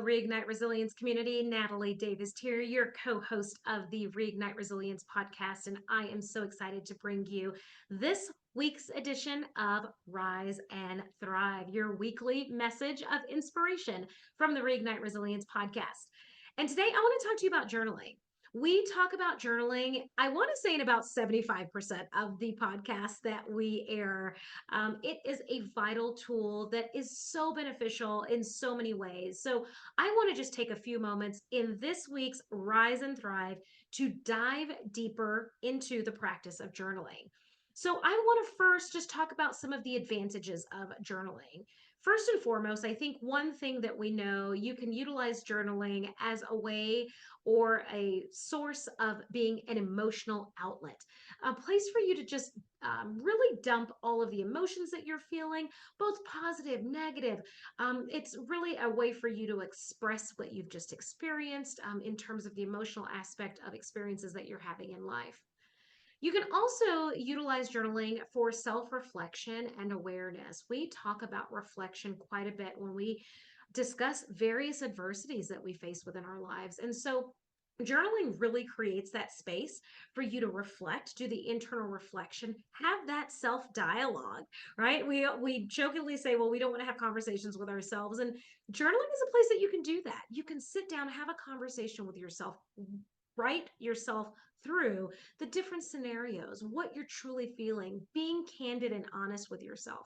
Reignite Resilience community. Natalie Davis here, your co host of the Reignite Resilience podcast. And I am so excited to bring you this week's edition of Rise and Thrive, your weekly message of inspiration from the Reignite Resilience podcast. And today I want to talk to you about journaling. We talk about journaling, I want to say in about 75% of the podcasts that we air. It is a vital tool that is so beneficial in so many ways. So I want to just take a few moments in this week's Rise and Thrive to dive deeper into the practice of journaling. So I want to first just talk about some of the advantages of journaling. First and foremost, I think one thing that we know, you can utilize journaling as a way or a source of being an emotional outlet, a place for you to just really dump all of the emotions that you're feeling, both positive, negative. It's really a way for you to express what you've just experienced in terms of the emotional aspect of experiences that you're having in life. You can also utilize journaling for self reflection and awareness. We talk about reflection quite a bit when we discuss various adversities that we face within our lives. And so, journaling really creates that space for you to reflect, do the internal reflection, have that self dialogue, right? We jokingly say, well, we don't want to have conversations with ourselves, and journaling is a place that you can do that. You can sit down, have a conversation with yourself, write yourself through the different scenarios, what you're truly feeling, being candid and honest with yourself.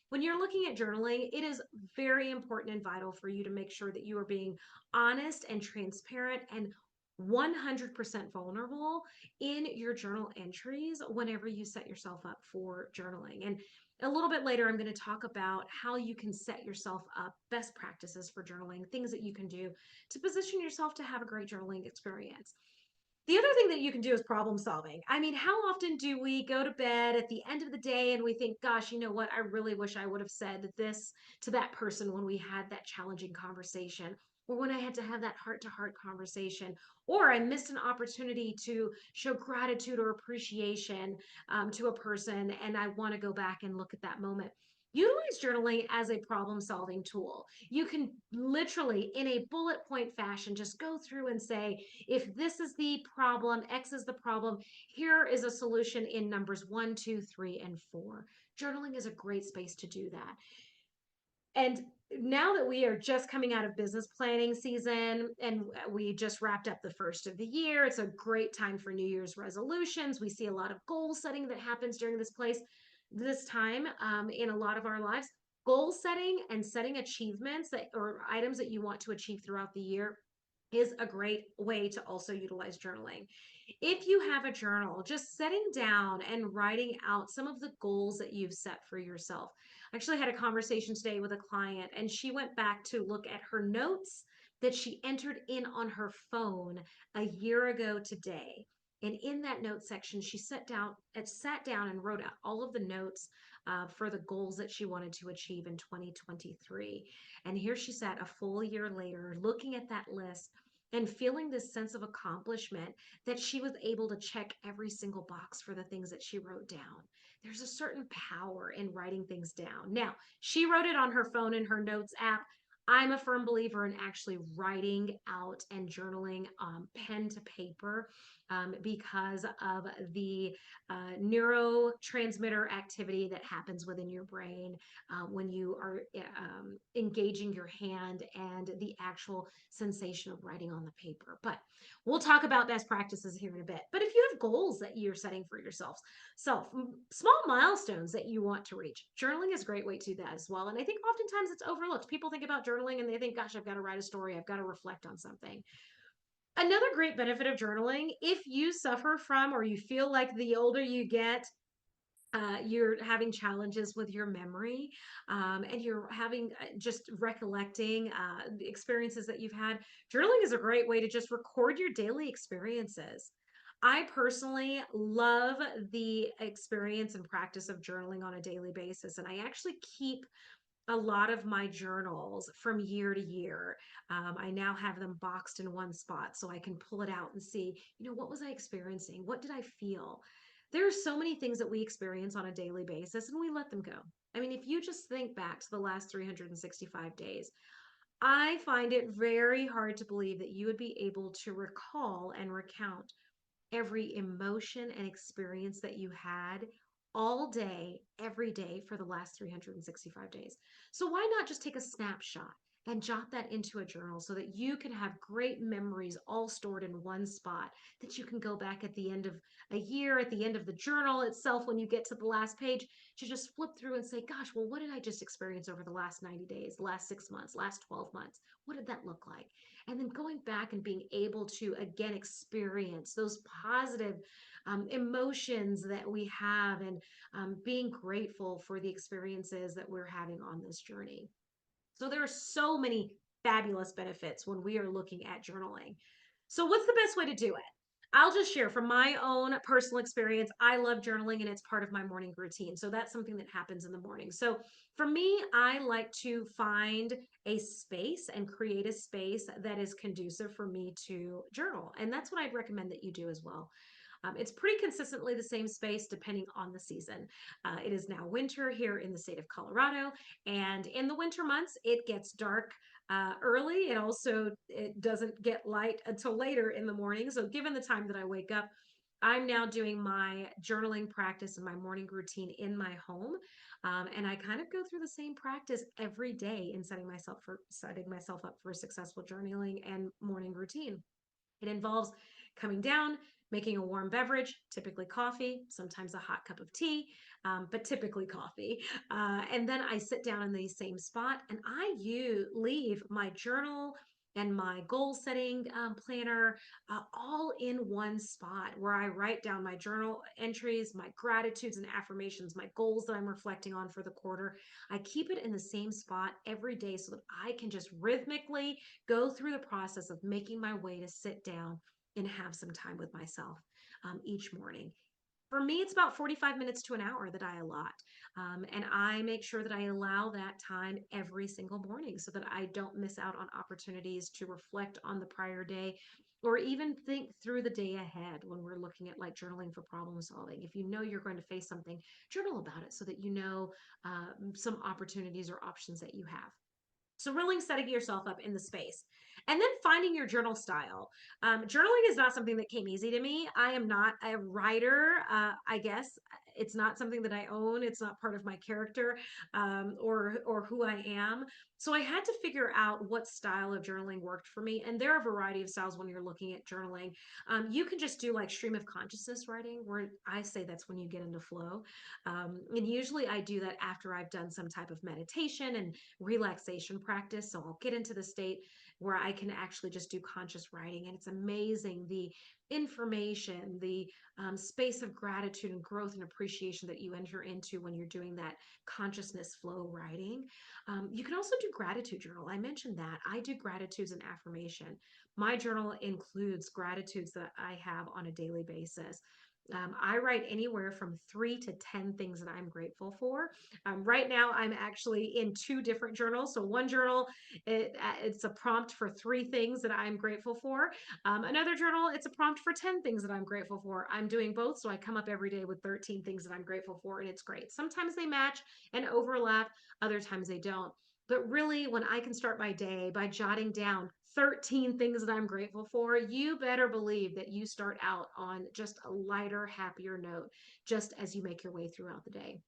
When you're looking at journaling, it is very important and vital for you to make sure that you are being honest and transparent and 100% vulnerable in your journal entries whenever you set yourself up for journaling. And a little bit later, I'm going to talk about how you can set yourself up, best practices for journaling, things that you can do to position yourself to have a great journaling experience. The other thing that you can do is problem solving. I mean, how often do we go to bed at the end of the day and we think, gosh, you know what? I really wish I would have said this to that person when we had that challenging conversation, or when I had to have that heart to heart conversation, or I missed an opportunity to show gratitude or appreciation to a person, and I want to go back and look at that moment. Utilize journaling as a problem solving tool. You can literally, in a bullet point fashion, just go through and say, if this is the problem, X is the problem, here is a solution in numbers 1, 2, 3, and 4. Journaling is a great space to do that. And now that we are just coming out of business planning season and we just wrapped up the first of the year, it's a great time for New Year's resolutions. We see a lot of goal setting that happens during this time in a lot of our lives. Goal setting and setting achievements that or items that you want to achieve throughout the year is a great way to also utilize journaling. If you have a journal, just sitting down and writing out some of the goals that you've set for yourself. I actually had a conversation today with a client, and she went back to look at her notes that she entered in on her phone a year ago today. And in that note section, she sat down and wrote out all of the notes for the goals that she wanted to achieve in 2023. And here she sat a full year later, looking at that list and feeling this sense of accomplishment that she was able to check every single box for the things that she wrote down. There's a certain power in writing things down. Now, she wrote it on her phone in her notes app. I'm a firm believer in actually writing out and journaling pen to paper because of the neurotransmitter activity that happens within your brain when you are engaging your hand and the actual sensation of writing on the paper. But we'll talk about best practices here in a bit. But if you have goals that you're setting for yourselves, small milestones that you want to reach, journaling is a great way to do that as well. And I think oftentimes it's overlooked. People think about journaling and they think, gosh, I've got to write a story, I've got to reflect on something. Another great benefit of journaling, if you suffer from or you feel like the older you get, you're having challenges with your memory and you're having just recollecting the experiences that you've had, journaling is a great way to just record your daily experiences. I personally love the experience and practice of journaling on a daily basis, and I actually keep a lot of my journals from year to year. I now have them boxed in one spot so I can pull it out and see, what was I experiencing? What did I feel? There are so many things that we experience on a daily basis and we let them go. I mean, if you just think back to the last 365 days, I find it very hard to believe that you would be able to recall and recount every emotion and experience that you had all day, every day for the last 365 days. So, why not just take a snapshot and jot that into a journal so that you can have great memories all stored in one spot that you can go back at the end of a year, at the end of the journal itself, when you get to the last page, to just flip through and say, gosh, well, what did I just experience over the last 90 days, last 6 months, last 12 months? What did that look like? And then going back and being able to again experience those positive emotions that we have, and being grateful for the experiences that we're having on this journey. So there are so many fabulous benefits when we are looking at journaling. So what's the best way to do it? I'll just share from my own personal experience. I love journaling and it's part of my morning routine. So that's something that happens in the morning. So for me, I like to find a space and create a space that is conducive for me to journal. And that's what I'd recommend that you do as well. It's pretty consistently the same space depending on the season. It is now winter here in the state of Colorado, and in the winter months, it gets dark early. It doesn't get light until later in the morning. So, given the time that I wake up, I'm now doing my journaling practice and my morning routine in my home, and I kind of go through the same practice every day in setting myself up for a successful journaling and morning routine. It involves coming down, making a warm beverage, typically coffee, sometimes a hot cup of tea, but typically coffee. And then I sit down in the same spot and leave my journal and my goal setting planner all in one spot where I write down my journal entries, my gratitudes and affirmations, my goals that I'm reflecting on for the quarter. I keep it in the same spot every day so that I can just rhythmically go through the process of making my way to sit down and have some time with myself each morning. For me, it's about 45 minutes to an hour that I allot. And I make sure that I allow that time every single morning so that I don't miss out on opportunities to reflect on the prior day or even think through the day ahead when we're looking at like journaling for problem solving. If you know you're going to face something, journal about it so that you know some opportunities or options that you have. So, really setting yourself up in the space and then finding your journal style. Journaling is not something that came easy to me. I am not a writer, I guess. It's not something that I own. It's not part of my character or who I am. So I had to figure out what style of journaling worked for me. And there are a variety of styles when you're looking at journaling. You can just do like stream of consciousness writing, where I say that's when you get into flow. And usually I do that after I've done some type of meditation and relaxation practice. So I'll get into the state where I can actually just do conscious writing. And it's amazing the information, the space of gratitude and growth and appreciation that you enter into when you're doing that consciousness flow writing. You can also do gratitude journal. I mentioned that. I do gratitudes and affirmation. My journal includes gratitudes that I have on a daily basis. I write anywhere from 3 to 10 things that I'm grateful for. Right now, I'm actually in 2 different journals. So one journal, it's a prompt for 3 things that I'm grateful for. Another journal, it's a prompt for 10 things that I'm grateful for. I'm doing both, so I come up every day with 13 things that I'm grateful for, and it's great. Sometimes they match and overlap, other times they don't. But really, when I can start my day by jotting down 13 things that I'm grateful for, you better believe that you start out on just a lighter, happier note just as you make your way throughout the day.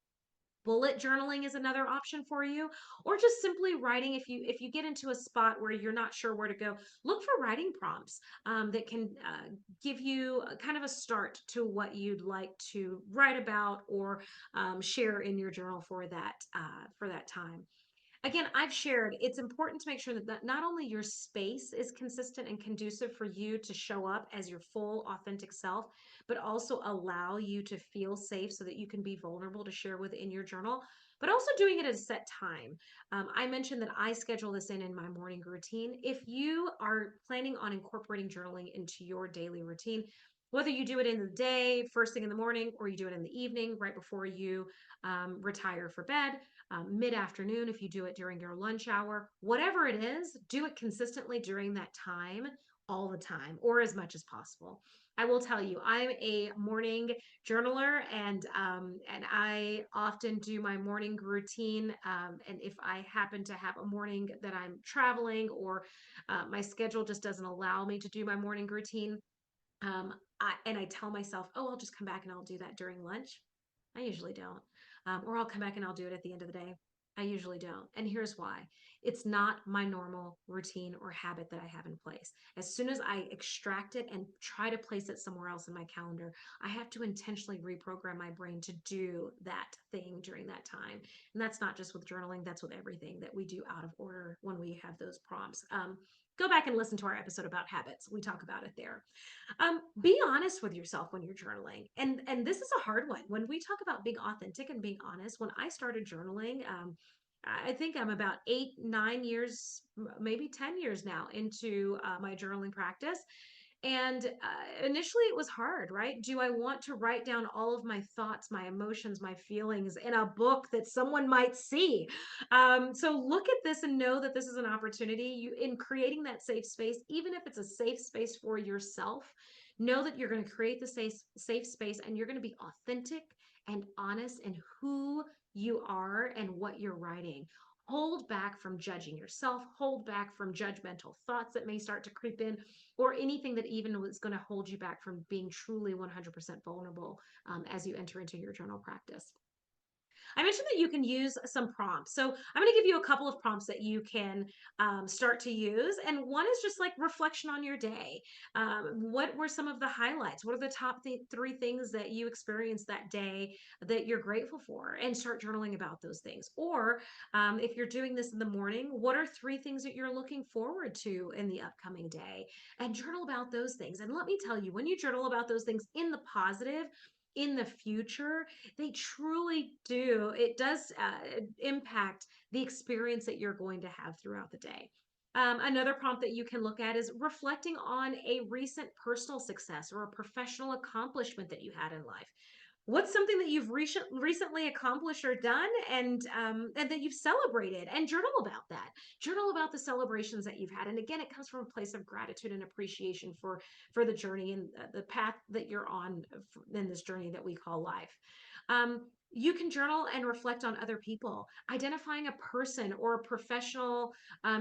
Bullet journaling is another option for you, or just simply writing. If you get into a spot where you're not sure where to go, look for writing prompts that can give you kind of a start to what you'd like to write about or share in your journal for that time. Again, I've shared it's important to make sure that not only your space is consistent and conducive for you to show up as your full authentic self, but also allow you to feel safe so that you can be vulnerable to share within your journal, but also doing it at a set time. I mentioned that I schedule this in my morning routine. If you are planning on incorporating journaling into your daily routine, whether you do it in the day, first thing in the morning, or you do it in the evening, right before you retire for bed, mid afternoon, if you do it during your lunch hour, whatever it is, do it consistently during that time, all the time, or as much as possible. I will tell you, I'm a morning journaler, and I often do my morning routine. And if I happen to have a morning that I'm traveling, or my schedule just doesn't allow me to do my morning routine, I tell myself, oh, I'll just come back and I'll do that during lunch. I usually don't. Or I'll come back and I'll do it at the end of the day. I usually don't. And here's why: it's not my normal routine or habit that I have in place. As soon as I extract it and try to place it somewhere else in my calendar, I have to intentionally reprogram my brain to do that thing during that time. And that's not just with journaling, that's with everything that we do out of order when we have those prompts. Go back and listen to our episode about habits. We talk about it there. Be honest with yourself when you're journaling, and this is a hard one. When we talk about being authentic and being honest, when I started journaling, I think I'm about 8, 9 years, maybe 10 years now into my journaling practice. And initially, it was hard, right? Do I want to write down all of my thoughts, my emotions, my feelings in a book that someone might see? So look at this and know that this is an opportunity. You, in creating that safe space, even if it's a safe space for yourself, know that you're going to create the safe space, and you're going to be authentic and honest in who you are and what you're writing. Hold back from judging yourself, hold back from judgmental thoughts that may start to creep in, or anything that even was going to hold you back from being truly 100% vulnerable as you enter into your journal practice. I mentioned that you can use some prompts. So I'm going to give you a couple of prompts that you can start to use. And one is just like reflection on your day. What were some of the highlights? What are the top three things that you experienced that day that you're grateful for? And start journaling about those things. Or if you're doing this in the morning, what are three things that you're looking forward to in the upcoming day? And journal about those things. And let me tell you, when you journal about those things in the positive, in the future, they truly do. It does impact the experience that you're going to have throughout the day. Another prompt that you can look at is reflecting on a recent personal success or a professional accomplishment that you had in life. What's something that you've recently accomplished or done, and that you've celebrated, and journal about that. Journal about the celebrations that you've had. And again, it comes from a place of gratitude and appreciation for the journey and the path that you're on in this journey that we call life. You can journal and reflect on other people, identifying a person or a professional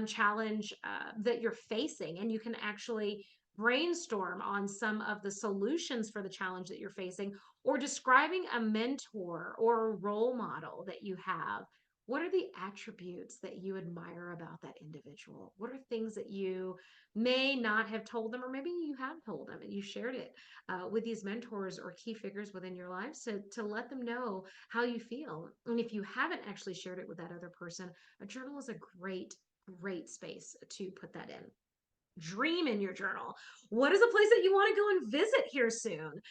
challenge that you're facing, and you can actually brainstorm on some of the solutions for the challenge that you're facing, or describing a mentor or a role model that you have. What are the attributes that you admire about that individual? What are things that you may not have told them, or maybe you have told them and you shared it with these mentors or key figures within your life, so to let them know how you feel? And if you haven't actually shared it with that other person, a journal is a great space to put that in. Dream in your journal. What is a place that you want to go and visit here soon?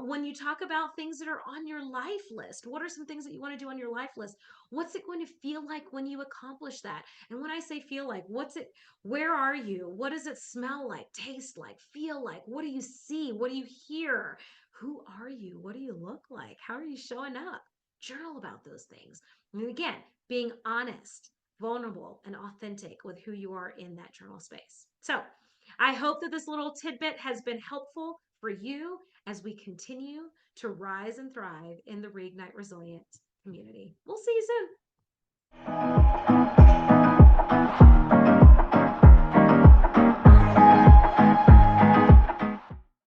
When you talk about things that are on your life list, what are some things that you want to do on your life list? What's it going to feel like when you accomplish that? And when I say feel like, what's it, where are you? What does it smell like, taste like, feel like? What do you see? What do you hear? Who are you? What do you look like? How are you showing up? Journal about those things. And again, being honest, vulnerable, and authentic with who you are in that journal space. So I hope that this little tidbit has been helpful for you as we continue to rise and thrive in the Reignite Resilience community. We'll see you soon.